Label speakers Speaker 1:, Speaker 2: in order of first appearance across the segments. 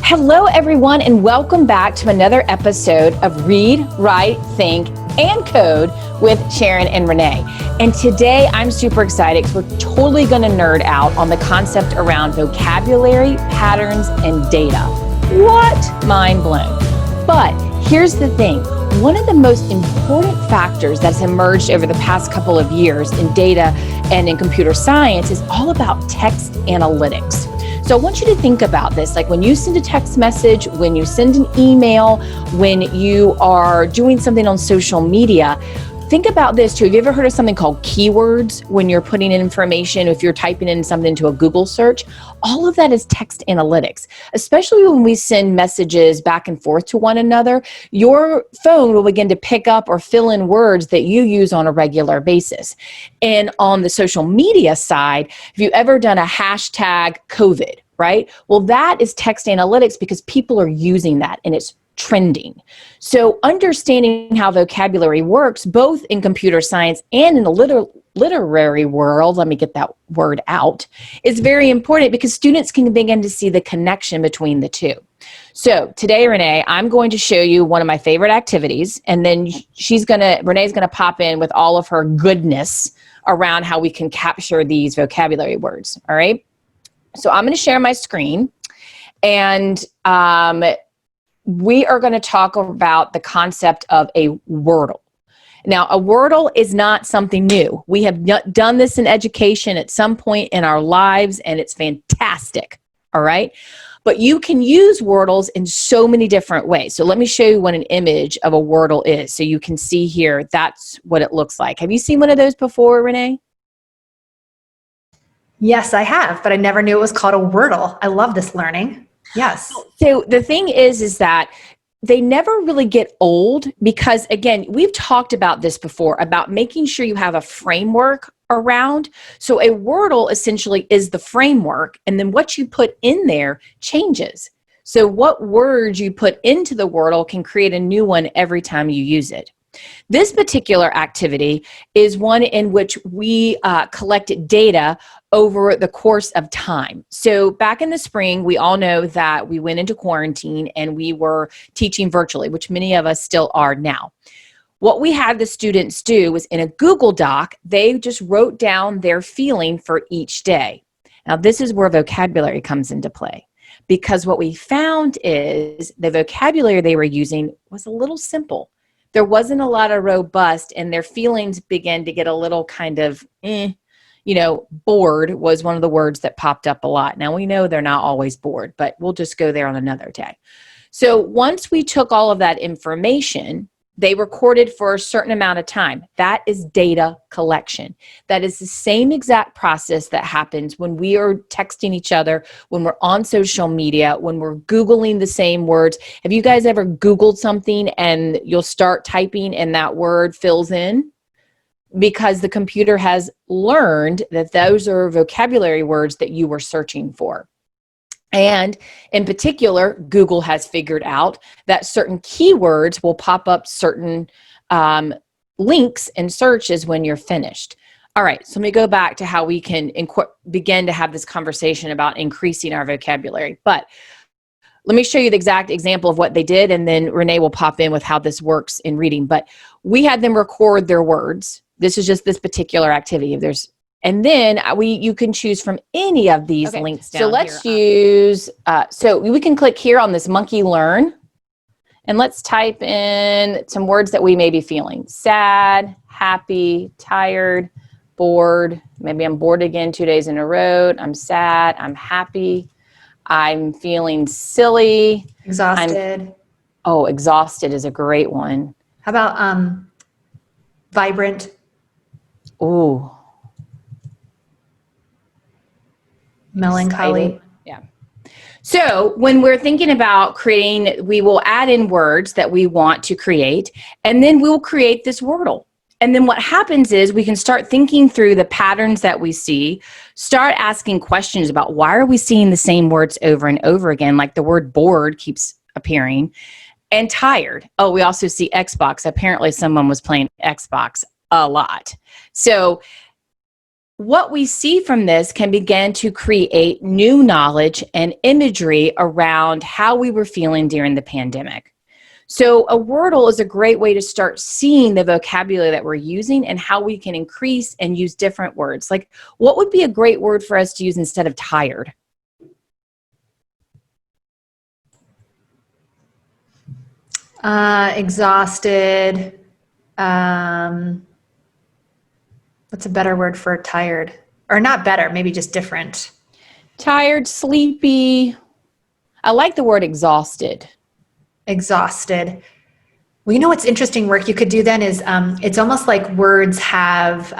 Speaker 1: Hello, everyone, and welcome back to another episode of Read, Write, Think, and Code with Sharon and Renee. And today I'm super excited because we're totally going to nerd out on the concept around vocabulary, patterns, and data. What? Mind blown. But here's the thing. One of the most important factors that's emerged over the past couple of years in data and in computer science is all about text analytics. So I want you to think about this, like when you send a text message, when you send an email, when you are doing something on social media, think about this too. Have you ever heard of something called keywords when you're putting in information, if you're typing in something into a Google search? All of that is text analytics, especially when we send messages back and forth to one another. Your phone will begin to pick up or fill in words that you use on a regular basis. And on the social media side, have you ever done a hashtag COVID, right? Well, that is text analytics because people are using that and it's trending. So understanding how vocabulary works, both in computer science and in the literary world, let me get that word out, is very important because students can begin to see the connection between the two. So today, Renee, I'm going to show you one of my favorite activities, and then Renee's gonna pop in with all of her goodness around how we can capture these vocabulary words, all right? So I'm gonna share my screen, and we are going to talk about the concept of a Wordle. Now, a Wordle is not something new. We have done this in education at some point in our lives, and it's fantastic, all right? But you can use Wordles in so many different ways. So let me show you what an image of a Wordle is. So you can see here, that's what it looks like. Have you seen one of those before, Renee?
Speaker 2: Yes, I have, but I never knew it was called a Wordle. I love this learning. Yes.
Speaker 1: So the thing is that they never really get old because, again, we've talked about this before, about making sure you have a framework around. So a Wordle essentially is the framework, and then what you put in there changes. So what words you put into the Wordle can create a new one every time you use it. This particular activity is one in which we collected data over the course of time. So back in the spring, we all know that we went into quarantine and we were teaching virtually, which many of us still are now. What we had the students do was in a Google Doc, they just wrote down their feeling for each day. Now, this is where vocabulary comes into play, because what we found is the vocabulary they were using was a little simple. There wasn't a lot of robust, and their feelings began to get a little kind of, bored was one of the words that popped up a lot. Now we know they're not always bored, but we'll just go there on another day. So once we took all of that information, they recorded for a certain amount of time. That is data collection. That is the same exact process that happens when we are texting each other, when we're on social media, when we're Googling the same words. Have you guys ever Googled something and you'll start typing and that word fills in? Because the computer has learned that those are vocabulary words that you were searching for. And in particular, Google has figured out that certain keywords will pop up certain links and searches when you're finished. All right, so let me go back to how we can begin to have this conversation about increasing our vocabulary. But let me show you the exact example of what they did, and then Renee will pop in with how this works in reading. But we had them record their words. This is just this particular activity. And then you can choose from any of these links down here. So let's use, so we can click here on this monkey learn, and let's type in some words that we may be feeling. Sad, happy, tired, bored. Maybe I'm bored again 2 days in a row. I'm sad, I'm happy. I'm feeling silly.
Speaker 2: Exhausted.
Speaker 1: Exhausted is a great one.
Speaker 2: How about vibrant?
Speaker 1: Ooh.
Speaker 2: Melancholy.
Speaker 1: Excited. Yeah. So when we're thinking about creating, we will add in words that we want to create, and then we'll create this Wordle. And then what happens is we can start thinking through the patterns that we see, start asking questions about why are we seeing the same words over and over again, like the word bored keeps appearing, and tired. Oh, we also see Xbox. Apparently someone was playing Xbox a lot. So what we see from this can begin to create new knowledge and imagery around how we were feeling during the pandemic. So a Wordle is a great way to start seeing the vocabulary that we're using and how we can increase and use different words. Like, what would be a great word for us to use instead of tired?
Speaker 2: Exhausted. What's a better word for tired? Or not better, maybe just different.
Speaker 1: Tired, sleepy. I like the word exhausted.
Speaker 2: Exhausted. Well, you know what's interesting work you could do then is it's almost like words have,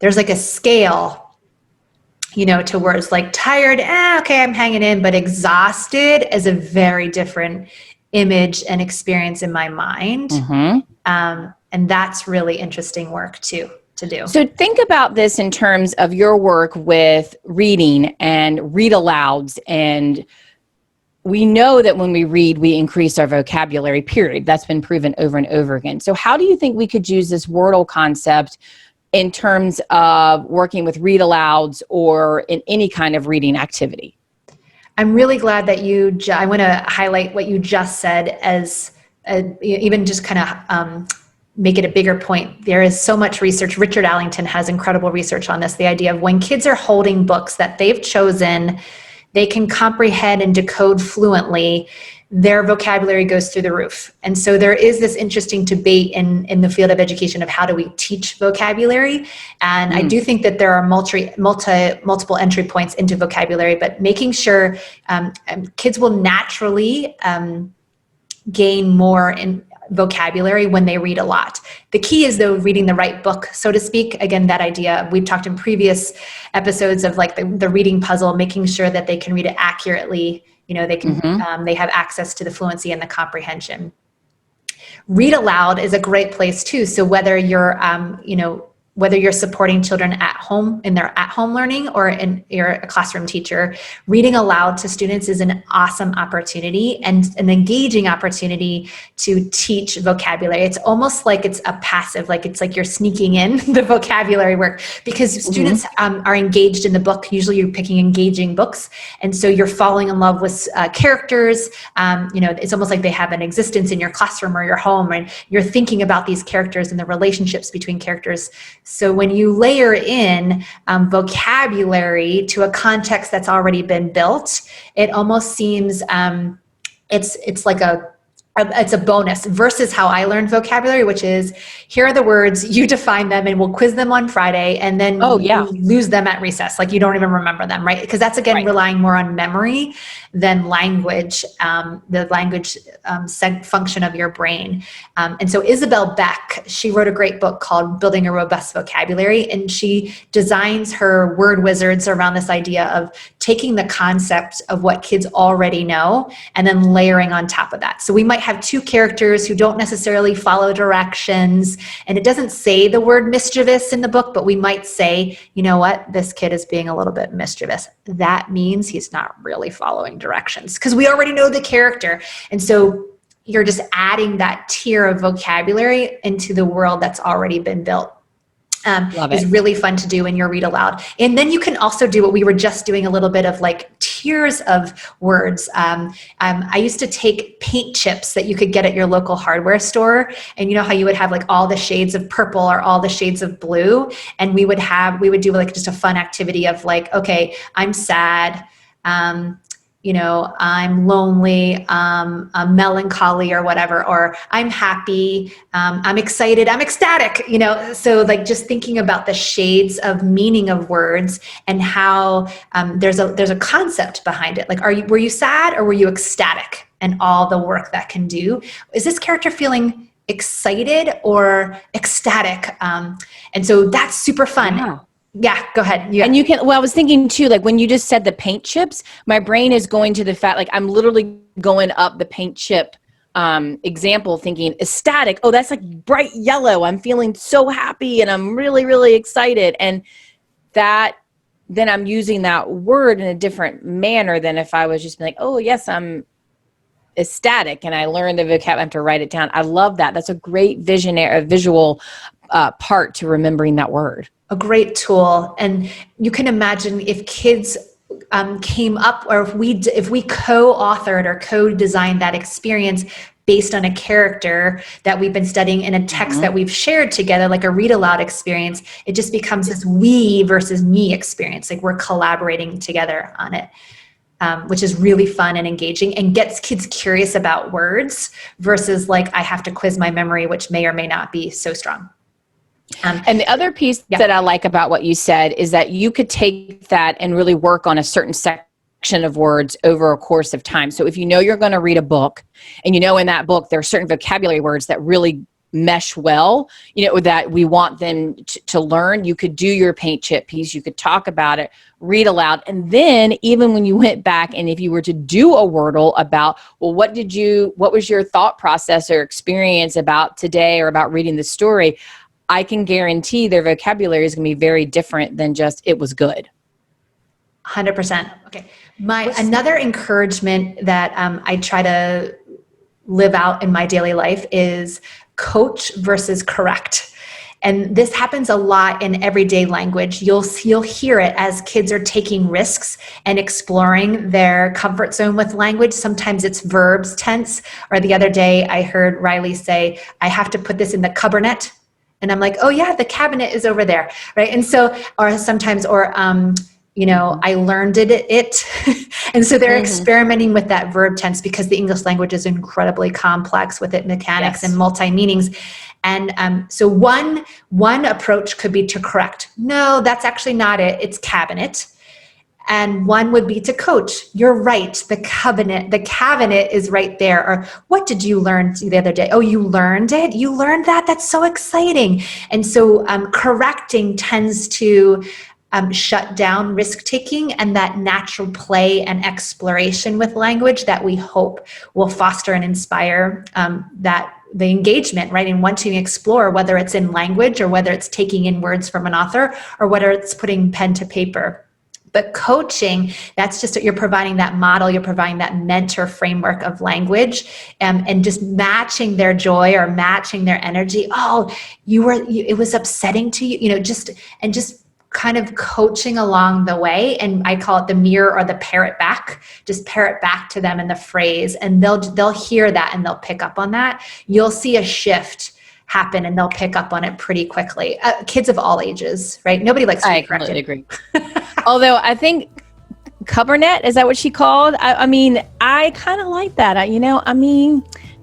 Speaker 2: there's like a scale, you know, to words like tired, okay, I'm hanging in, but exhausted is a very different image and experience in my mind. And that's really interesting work too to do.
Speaker 1: So think about this in terms of your work with reading and read alouds. And we know that when we read, we increase our vocabulary, period. That's been proven over and over again. So how do you think we could use this Wordle concept in terms of working with read alouds or in any kind of reading activity?
Speaker 2: I'm really glad that I want to highlight what you just said as even just kind of make it a bigger point. There is so much research. Richard Allington has incredible research on this. The idea of when kids are holding books that they've chosen, they can comprehend and decode fluently, their vocabulary goes through the roof. And so there is this interesting debate in the field of education of how do we teach vocabulary. And I do think that there are multiple entry points into vocabulary, but making sure kids will naturally gain more in vocabulary when they read a lot. The key is, though, reading the right book, so to speak. Again, that idea, we've talked in previous episodes of like the reading puzzle, making sure that they can read it accurately. You know, they can, they have access to the fluency and the comprehension. Read aloud is a great place too. So whether you're, whether you're supporting children at home in their at-home learning or you're a classroom teacher, reading aloud to students is an awesome opportunity and an engaging opportunity to teach vocabulary. It's almost like it's a passive, like it's like you're sneaking in the vocabulary work because students are engaged in the book. Usually you're picking engaging books. And so you're falling in love with characters. It's almost like they have an existence in your classroom or your home, and you're thinking about these characters and the relationships between characters. So when you layer in vocabulary to a context that's already been built, it almost seems it's like it's a bonus versus how I learned vocabulary, which is here are the words, you define them, and we'll quiz them on Friday, and then you lose them at recess. Like you don't even remember them, right? Because that's again relying more on memory than language, the language function of your brain. And so Isabel Beck, she wrote a great book called Building a Robust Vocabulary, and she designs her word wizards around this idea of taking the concept of what kids already know and then layering on top of that. So we might have two characters who don't necessarily follow directions, and it doesn't say the word mischievous in the book, but we might say, you know what, this kid is being a little bit mischievous. That means he's not really following directions because we already know the character. And so you're just adding that tier of vocabulary into the world that's already been built. Is really fun to do in your read aloud. And then you can also do what we were just doing, a little bit of like tiers of words. I used to take paint chips that you could get at your local hardware store. And you know how you would have like all the shades of purple or all the shades of blue. And we would do like just a fun activity of like, okay, I'm sad. I'm lonely, I'm melancholy or whatever, or I'm happy, I'm excited, I'm ecstatic, so like just thinking about the shades of meaning of words and how there's a concept behind it. Like, were you sad or were you ecstatic, and all the work that can do. Is this character feeling excited or ecstatic? And so that's super fun.
Speaker 1: Yeah.
Speaker 2: Yeah, go ahead.
Speaker 1: And you can, I was thinking too, like when you just said the paint chips, my brain is going to the fact, like I'm literally going up the paint chip example thinking ecstatic. Oh, that's like bright yellow. I'm feeling so happy and I'm really, really excited. And that, then I'm using that word in a different manner than if I was just like, oh yes, I'm ecstatic and I learn the vocab, I have to write it down. I love that. That's a great visual part to remembering that word.
Speaker 2: A great tool. And you can imagine if kids came up, or if we co-authored or co-designed that experience based on a character that we've been studying in a text that we've shared together, like a read aloud experience, it just becomes this we versus me experience. Like we're collaborating together on it. Which is really fun and engaging and gets kids curious about words versus like I have to quiz my memory, which may or may not be so strong.
Speaker 1: And the other piece that I like about what you said is that you could take that and really work on a certain section of words over a course of time. So if you know you're going to read a book and you know in that book there are certain vocabulary words that really mesh well, that we want them to learn, you could do your paint chip piece, you could talk about it, read aloud, and then even when you went back and if you were to do a Wordle about, well, what was your thought process or experience about today or about reading the story, I can guarantee their vocabulary is going to be very different than just it was good.
Speaker 2: 100%. Okay. Another encouragement that I try to live out in my daily life is coach versus correct. And this happens a lot in everyday language. You'll hear it as kids are taking risks and exploring their comfort zone with language. Sometimes it's verbs tense. Or the other day I heard Riley say, I have to put this in the cabinet. And I'm like, oh yeah, the cabinet is over there, right? And so, I learned it. And so they're experimenting with that verb tense because the English language is incredibly complex with its mechanics and multi-meanings. And so one approach could be to correct. No, that's actually not it. It's cabinet. And one would be to coach. You're right. The cabinet is right there. Or what did you learn the other day? Oh, you learned it? You learned that? That's so exciting. And so correcting tends to shut down risk-taking and that natural play and exploration with language that we hope will foster and inspire the engagement, right? And wanting to explore, whether it's in language or whether it's taking in words from an author or whether it's putting pen to paper. But coaching, that's just you're providing that model, you're providing that mentor framework of language, and just matching their joy or matching their energy. Oh, it was upsetting to you, just kind of coaching along the way. And I call it the mirror or the parrot back. Just parrot back to them in the phrase, and they'll hear that and they'll pick up on that. You'll see a shift happen and they'll pick up on it pretty quickly. Kids of all ages, right? Nobody likes to be corrected.
Speaker 1: I completely agree. Although I think Covernet, is that what she called? I kind of like that.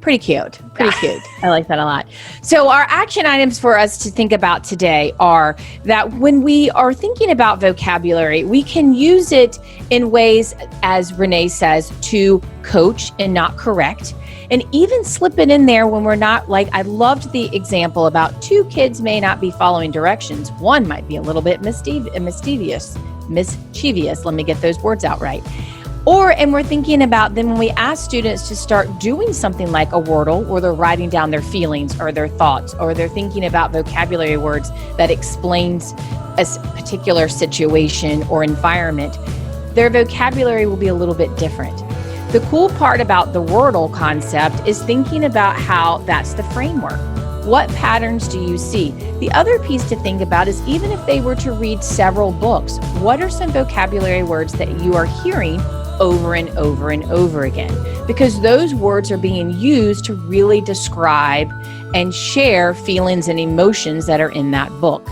Speaker 1: Pretty cute. I like that a lot. So our action items for us to think about today are that when we are thinking about vocabulary, we can use it in ways, as Renee says, to coach and not correct. And even slip it in there when we're not, like, I loved the example about two kids may not be following directions. One might be a little bit mischievous. Let me get those words out right. And we're thinking about then when we ask students to start doing something like a Wordle, or they're writing down their feelings or their thoughts, or they're thinking about vocabulary words that explains a particular situation or environment, their vocabulary will be a little bit different. The cool part about the Wordle concept is thinking about how that's the framework. What patterns do you see? The other piece to think about is even if they were to read several books, what are some vocabulary words that you are hearing over and over and over again? Because those words are being used to really describe and share feelings and emotions that are in that book.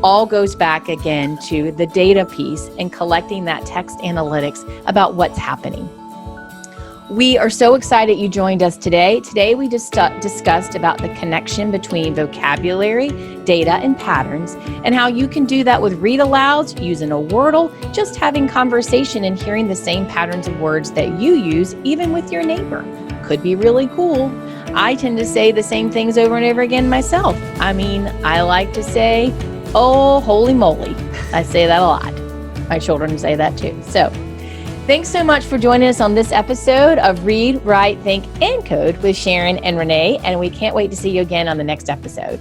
Speaker 1: All goes back again to the data piece and collecting that text analytics about what's happening. We are so excited you joined us today. Today we just discussed about the connection between vocabulary, data, and patterns, and how you can do that with read alouds, using a Wordle, just having conversation and hearing the same patterns of words that you use even with your neighbor. Could be really cool. I tend to say the same things over and over again myself. I like to say, oh, holy moly. I say that a lot. My children say that too. So thanks so much for joining us on this episode of Read, Write, Think, and Code with Sharon and Renee, and we can't wait to see you again on the next episode.